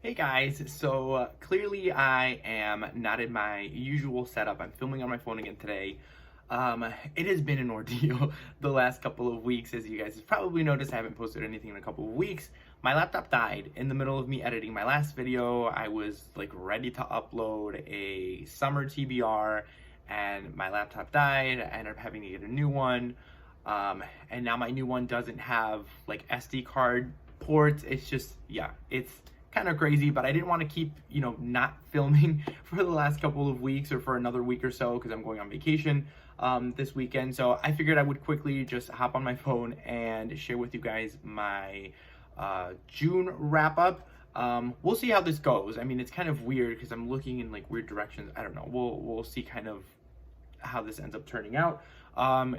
Hey guys, so clearly I am not in my usual setup. I'm filming on my phone again today. It has been an ordeal the last couple of weeks. As you guys have probably noticed, I haven't posted anything in a couple of weeks. My laptop died in the middle of me editing my last video. I was like ready to upload a summer TBR and my laptop died. I ended up having to get a new one. And now my new one doesn't have like SD card ports. It's just, yeah, it's kind of crazy, but I didn't want to keep, not filming for the last couple of weeks or for another week or so because I'm going on vacation this weekend. So I figured I would quickly just hop on my phone and share with you guys my June wrap up. We'll see how this goes. I mean, it's kind of weird because I'm looking in like weird directions. I don't know. We'll see kind of how this ends up turning out.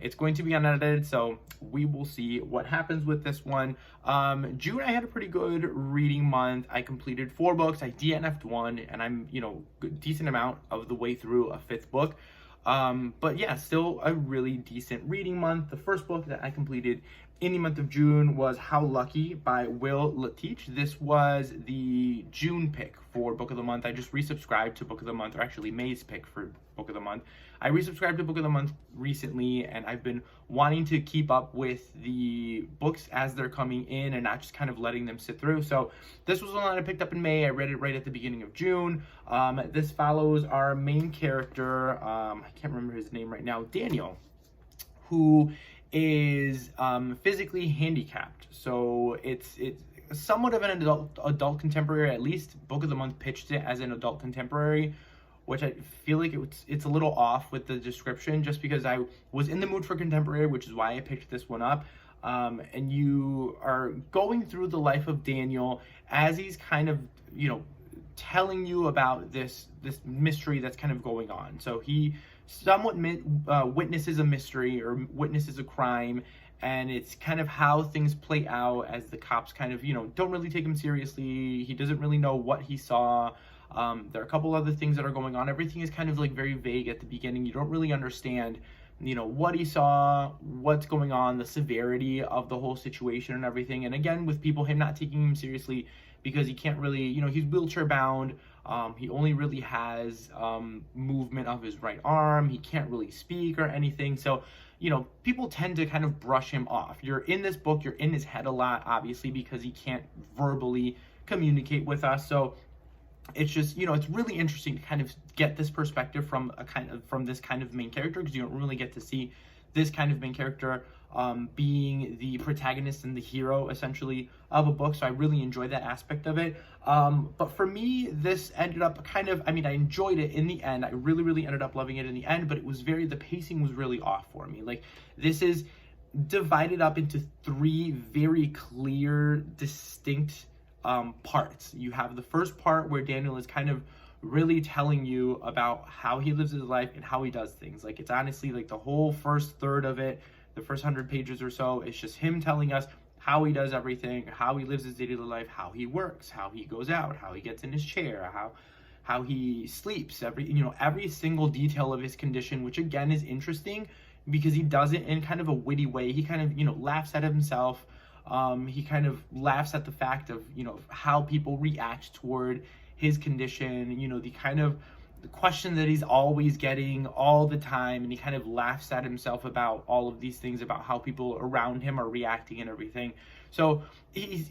It's going to be unedited, so we will see what happens with this one. June, I had a pretty good reading month. I completed 4 books. I DNF'd 1, and I'm, decent amount of the way through a 5th book. But yeah, still a really decent reading month. The first book that I completed in the month of June was How Lucky by Will Leitich. This was the June pick for Book of the Month. I just resubscribed to Book of the Month, or actually May's pick for Book of the Month. I resubscribed to Book of the Month recently, and I've been wanting to keep up with the books as they're coming in and not just kind of letting them sit through. So this was one that I picked up in May. I read it right at the beginning of June. This follows our main character, I can't remember his name right now, Daniel, who is physically handicapped. So it's somewhat of an adult contemporary. At least Book of the Month pitched it as an adult contemporary, which I feel like it's a little off with the description, just because I was in the mood for contemporary, which is why I picked this one up. And you are going through the life of Daniel as he's kind of, telling you about this mystery that's kind of going on. So he somewhat witnesses a mystery or witnesses a crime, and it's kind of how things play out as the cops kind of, don't really take him seriously. He doesn't really know what he saw. There are a couple other things that are going on. Everything is kind of like very vague at the beginning. You don't really understand, what he saw, what's going on, the severity of the whole situation and everything. And again, with him not taking him seriously because he can't really, he's wheelchair bound. He only really has movement of his right arm. He can't really speak or anything. So, people tend to kind of brush him off. You're in this book, you're in his head a lot, obviously, because he can't verbally communicate with us. So it's just, it's really interesting to kind of get this perspective from this kind of main character, because you don't really get to see this kind of main character being the protagonist and the hero essentially of a book. So I really enjoyed that aspect of it. But for me, this ended up I enjoyed it in the end. I really ended up loving it in the end, but the pacing was really off for me. Like, this is divided up into 3 very clear, distinct parts. You have the first part where Daniel is kind of really telling you about how he lives his life and how he does things. Like, it's honestly like the whole first third of it, the first 100 pages or so, it's just him telling us how he does everything, how he lives his daily life, how he works, how he goes out, how he gets in his chair, how he sleeps, every single detail of his condition, which again is interesting because he does it in kind of a witty way. He kind of, laughs at himself. He kind of laughs at the fact of, how people react toward his condition, the question that he's always getting all the time, and he kind of laughs at himself about all of these things, about how people around him are reacting and everything. So he's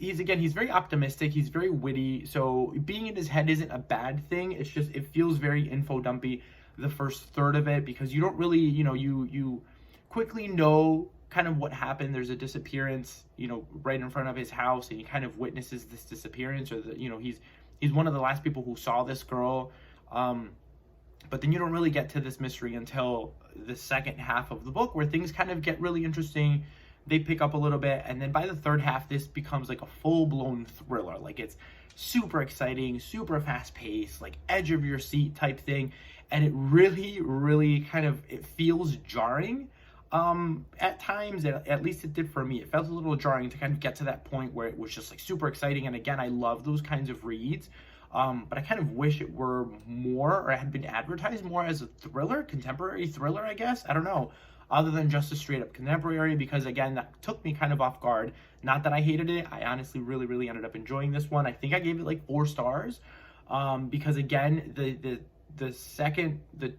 very optimistic, he's very witty, so being in his head isn't a bad thing. It's just, it feels very info dumpy the first third of it, because you don't really, you quickly know kind of what happened. There's a disappearance, right in front of his house, and he kind of witnesses this disappearance, or he's one of the last people who saw this girl. But then you don't really get to this mystery until the second half of the book, where things kind of get really interesting. They pick up a little bit, and then by the third half, this becomes like a full-blown thriller. Like, it's super exciting, super fast-paced, like edge of your seat type thing, and it really kind of, it feels jarring. At times, at least it did for me. It felt a little jarring to kind of get to that point where it was just like super exciting. And again, I love those kinds of reads. But I kind of wish it were more, or had been advertised more as a thriller, contemporary thriller, I guess. I don't know. other than just a straight up contemporary, because again, that took me kind of off guard. Not that I hated it. I honestly really ended up enjoying this one. I think I gave it like 4 stars, because again, the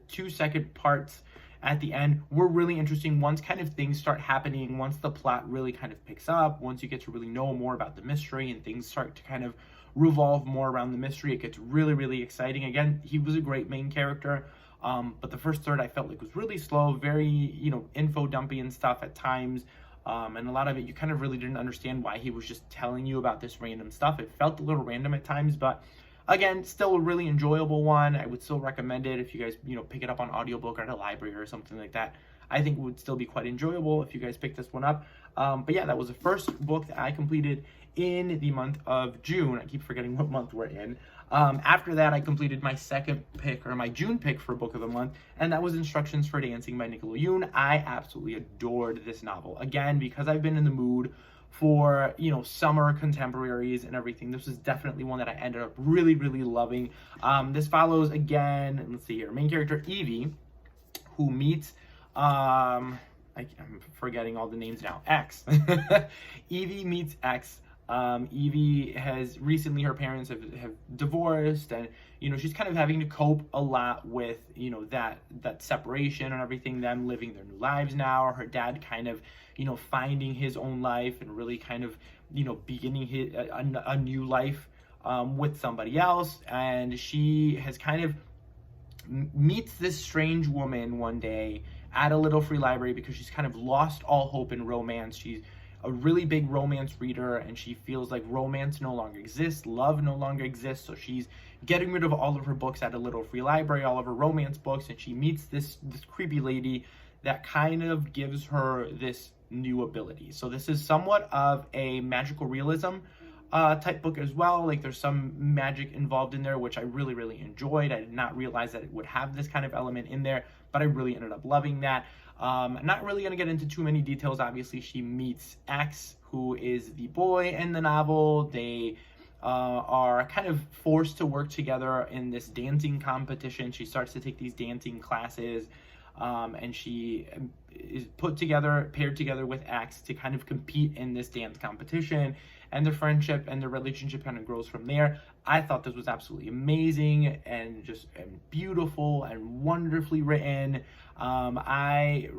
2 second parts at the end were really interesting. Once kind of things start happening, once the plot really kind of picks up, once you get to really know more about the mystery and things start to kind of revolve more around the mystery, it gets really exciting. Again, he was a great main character, but the first third I felt like was really slow, very, info dumpy and stuff at times. And a lot of it, you kind of really didn't understand why he was just telling you about this random stuff. It felt a little random at times, but again, still a really enjoyable one. I would still recommend it if you guys, pick it up on audiobook or at a library or something like that. I think it would still be quite enjoyable if you guys pick this one up. But yeah, that was the first book that I completed in the month of June. I keep forgetting what month we're in. After that, I completed my second pick, or my June pick for book of the month, and that was Instructions for Dancing by Nicola Yoon. I absolutely adored this novel. Again, because I've been in the mood for, summer contemporaries and everything, this is definitely one that I ended up really loving. This follows, again, let's see here, main character Evie, who meets, I'm forgetting all the names now, X. Evie meets X. Evie has recently, her parents have divorced, and she's kind of having to cope a lot with that separation and everything, them living their new lives now, or her dad kind of finding his own life and really kind of beginning a new life with somebody else. And she has kind of meets this strange woman one day at a little free library because she's kind of lost all hope in romance. She's a really big romance reader, and she feels like romance no longer exists, love no longer exists, so she's getting rid of all of her books at a little free library, all of her romance books, and she meets this creepy lady that kind of gives her this new ability. So this is somewhat of a magical realism type book as well. Like, there's some magic involved in there, which I really enjoyed. I did not realize that it would have this kind of element in there, but I really ended up loving that. Not really going to get into too many details. Obviously, she meets X, who is the boy in the novel. They are kind of forced to work together in this dancing competition. She starts to take these dancing classes, and she is paired together with X to kind of compete in this dance competition, and their friendship and their relationship kind of grows from there. I thought this was absolutely amazing and just beautiful and wonderfully written. I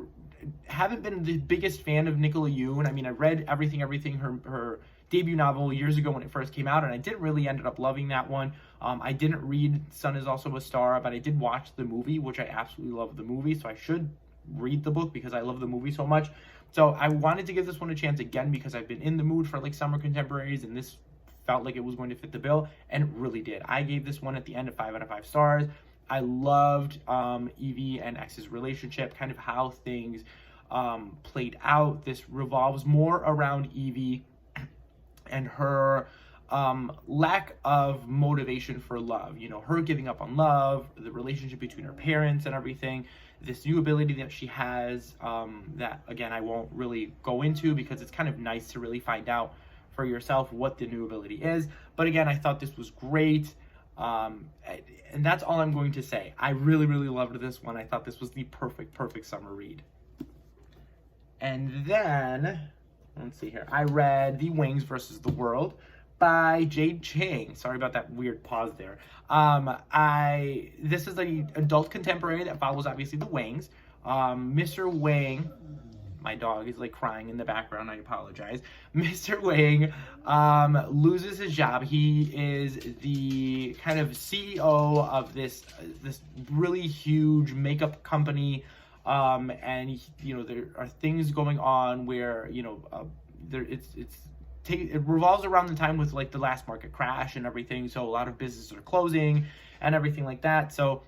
haven't been the biggest fan of Nicola Yoon. I mean, I read Everything, her debut novel years ago when it first came out, and I didn't really ended up loving that one. I didn't read Sun Is Also a Star, but I did watch the movie, which I absolutely love the movie, so I should read the book because I love the movie so much. So I wanted to give this one a chance again because I've been in the mood for like summer contemporaries, and this felt like it was going to fit the bill, and it really did. I gave this one at the end of 5 out of 5 stars. I loved Evie and X's relationship, kind of how things played out. This revolves more around Evie and her lack of motivation for love. Her giving up on love, the relationship between her parents and everything, this new ability that she has that, again, I won't really go into because it's kind of nice to really find out for yourself what the new ability is. But again, I thought this was great. And that's all I'm going to say. I really loved this one. I thought this was the perfect summer read. And then, let's see here. I read The Wings versus the World by Jade Chang. Sorry about that weird pause there. This is an adult contemporary that follows, obviously, the Wangs. Mr. Wang, my dog is like crying in the background, I apologize. Mr. Wang loses his job. He is the kind of CEO of this really huge makeup company, and there are things going on where it revolves around the time with like the last market crash and everything. So a lot of businesses are closing and everything like that. So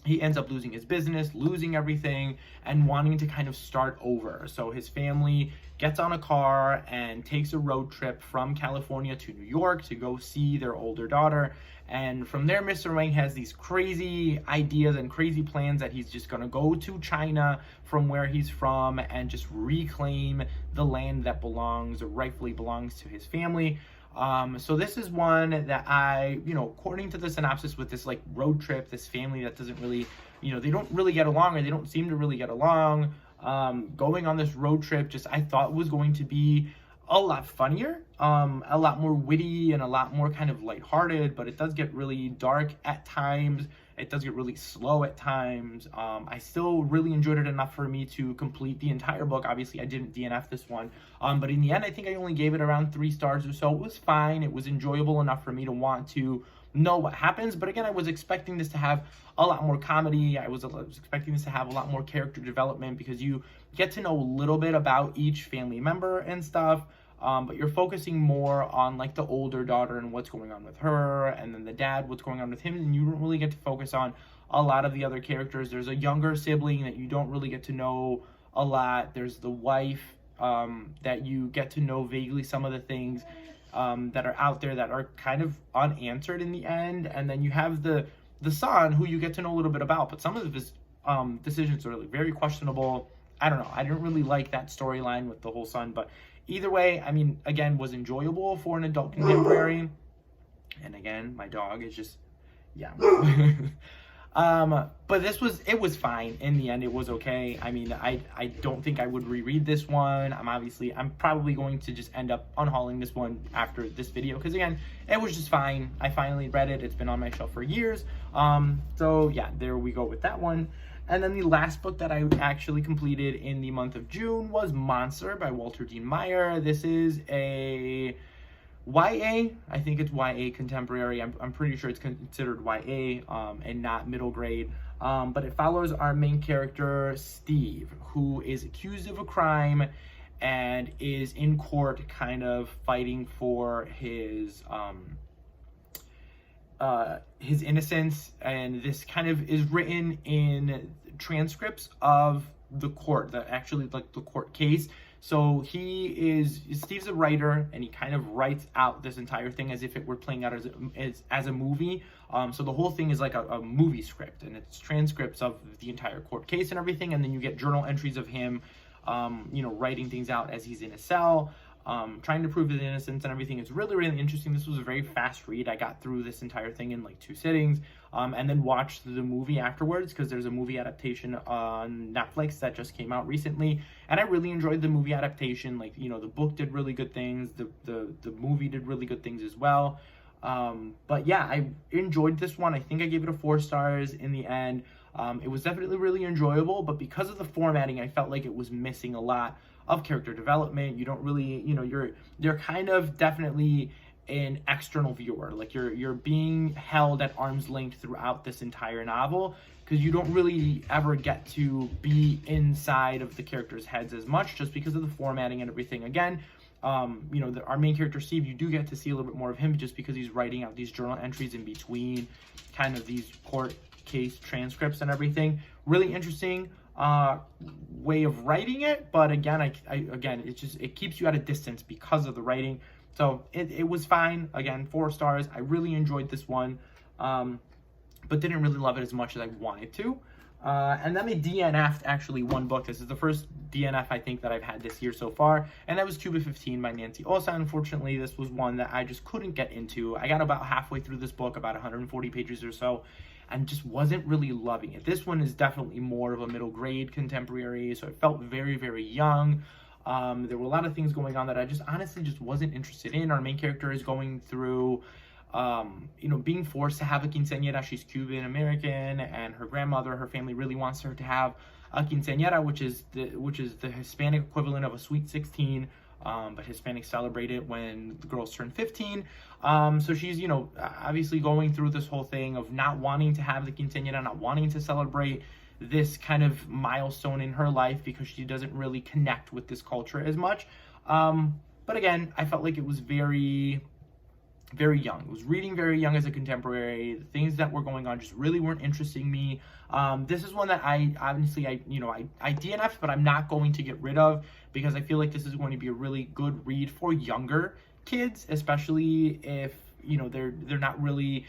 he ends up losing his business, losing everything, and wanting to kind of start over. So his family gets on a car and takes a road trip from California to New York to go see their older daughter. And from there, Mr. Wang has these crazy ideas and crazy plans that he's just going to go to China from where he's from and just reclaim the land that rightfully belongs to his family. So this is one that according to the synopsis, with this like road trip, this family that doesn't really, they don't really get along, or they don't seem to really get along. going on this road trip just I thought was going to be a lot funnier, a lot more witty and a lot more kind of lighthearted, but it does get really dark at times. It does get really slow at times. I still really enjoyed it enough for me to complete the entire book. Obviously, I didn't DNF this one, but in the end, I think I only gave it around 3 stars or so. It was fine. It was enjoyable enough for me to want to know what happens. But again, I was expecting this to have a lot more comedy. I was expecting this to have a lot more character development because you get to know a little bit about each family member and stuff. But you're focusing more on like the older daughter and what's going on with her, and then the dad, what's going on with him, and you don't really get to focus on a lot of the other characters. There's a younger sibling that you don't really get to know a lot. There's the wife that you get to know vaguely some of the things that are out there that are kind of unanswered in the end, and then you have the son who you get to know a little bit about, but some of his decisions are really very questionable. I don't know. I didn't really like that storyline with the whole son, but either way, I mean, again, was enjoyable for an adult contemporary. And again, my dog is just, yeah. But it was fine. In the end, it was okay. I mean, I don't think I would reread this one. I'm probably going to just end up unhauling this one after this video. Because again, it was just fine. I finally read it. It's been on my shelf for years. So yeah, there we go with that one. And then the last book that I actually completed in the month of June was Monster by Walter Dean Meyer. This is a YA. I think it's YA contemporary. I'm pretty sure it's considered YA and not middle grade. But it follows our main character, Steve, who is accused of a crime and is in court kind of fighting for his innocence, and this kind of is written in transcripts of the court, the court case. So Steve's a writer, and he kind of writes out this entire thing as if it were playing out as a movie. So the whole thing is like a movie script, and it's transcripts of the entire court case and everything, and then you get journal entries of him, writing things out as he's in a cell, trying to prove his innocence and everything. It's really, really interesting. This was a very fast read. I got through this entire thing in like 2 sittings, and then watched the movie afterwards because there's a movie adaptation on Netflix that just came out recently, and I really enjoyed the movie adaptation. Like, the book did really good things. The movie did really good things as well. But yeah, I enjoyed this one. I think I gave it a 4 stars in the end. It was definitely really enjoyable, but because of the formatting, I felt like it was missing a lot of character development. You don't really, you're kind of definitely an external viewer. Like you're being held at arm's length throughout this entire novel because you don't really ever get to be inside of the characters' heads as much just because of the formatting and everything. Again, our main character, Steve, you do get to see a little bit more of him just because he's writing out these journal entries in between kind of these court case transcripts and everything. Really interesting way of writing it, but again, it keeps you at a distance because of the writing. So it was fine. Again, 4 stars. I really enjoyed this one, but didn't really love it as much as I wanted to. And then I DNF'd actually one book. This is the first DNF I think that I've had this year so far, and that was Cuba 15 by Nancy Osa. Unfortunately, this was one that I just couldn't get into. I got about halfway through this book, about 140 pages or so, and just wasn't really loving it. This one is definitely more of a middle grade contemporary, so it felt very, very young. There were a lot of things going on that I just honestly just wasn't interested in. Our main character is going through being forced to have a quinceañera. She's Cuban American, and her grandmother, her family really wants her to have a quinceañera, which is the Hispanic equivalent of a sweet 16. But Hispanics celebrate it when the girls turn 15. So she's, obviously going through this whole thing of not wanting to have the quinceañera, not wanting to celebrate this kind of milestone in her life because she doesn't really connect with this culture as much. But again, I felt like it was very, very young. It was reading very young as a contemporary. The things that were going on just really weren't interesting me. This is one that I DNF'd, but I'm not going to get rid of because I feel like this is going to be a really good read for younger kids, especially if they're not really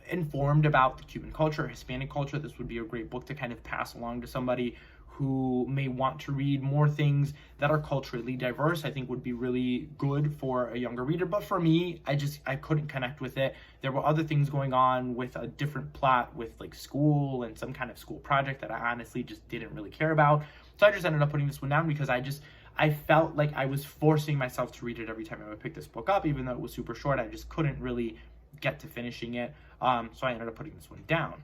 informed about the Cuban culture, Hispanic culture. This would be a great book to kind of pass along to somebody who may want to read more things that are culturally diverse, I think would be really good for a younger reader. But for me, I couldn't connect with it. There were other things going on with a different plot with like school and some kind of school project that I honestly just didn't really care about. So I just ended up putting this one down because I felt like I was forcing myself to read it every time I would pick this book up, even though it was super short. I just couldn't really get to finishing it. So I ended up putting this one down.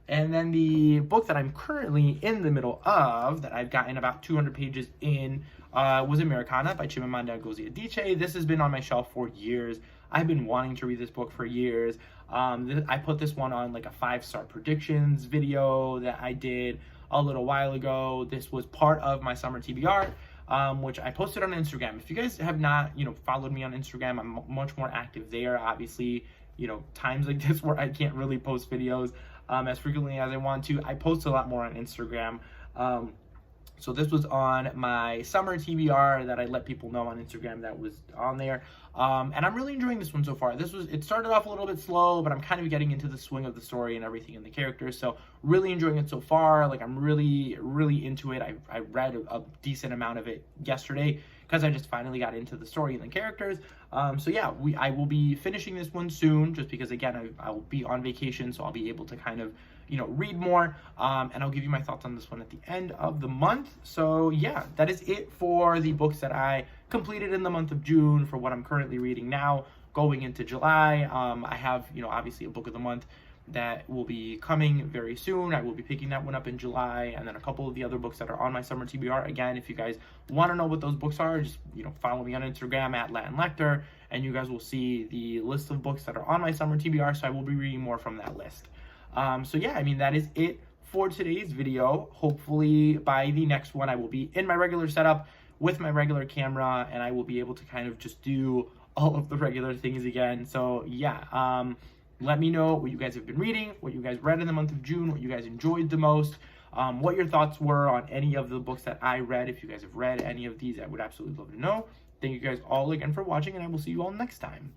And then the book that I'm currently in the middle of, that I've gotten about 200 pages in, was Americana by Chimamanda Ngozi Adichie. This has been on my shelf for years. I've been wanting to read this book for years. I put this one on like a 5-star predictions video that I did a little while ago. This was part of my summer TBR, which I posted on Instagram. If you guys have not, followed me on Instagram, I'm much more active there. Obviously, times like this where I can't really post videos as frequently as I want to, I post a lot more on Instagram. So this was on my summer TBR that I let people know on Instagram that was on there. And I'm really enjoying this one so far. It started off a little bit slow, but I'm kind of getting into the swing of the story and everything in the characters. So really enjoying it so far. Like I'm really, really into it. I read a decent amount of it yesterday because I just finally got into the story and the characters. So yeah, I will be finishing this one soon, just because again, I will be on vacation, so I'll be able to kind of, read more, and I'll give you my thoughts on this one at the end of the month. So yeah, that is it for the books that I completed in the month of June for what I'm currently reading now going into July. I have, obviously a book of the month that will be coming very soon. I will be picking that one up in July, and then a couple of the other books that are on my summer TBR. Again, if you guys want to know what those books are, just follow me on Instagram at Latin Lector, and you guys will see the list of books that are on my summer TBR. So I will be reading more from that list. So yeah, I mean, that is it for today's video. Hopefully by the next one, I will be in my regular setup with my regular camera, and I will be able to kind of just do all of the regular things again. So yeah, let me know what you guys have been reading, what you guys read in the month of June, what you guys enjoyed the most, what your thoughts were on any of the books that I read. If you guys have read any of these, I would absolutely love to know. Thank you guys all again for watching, and I will see you all next time.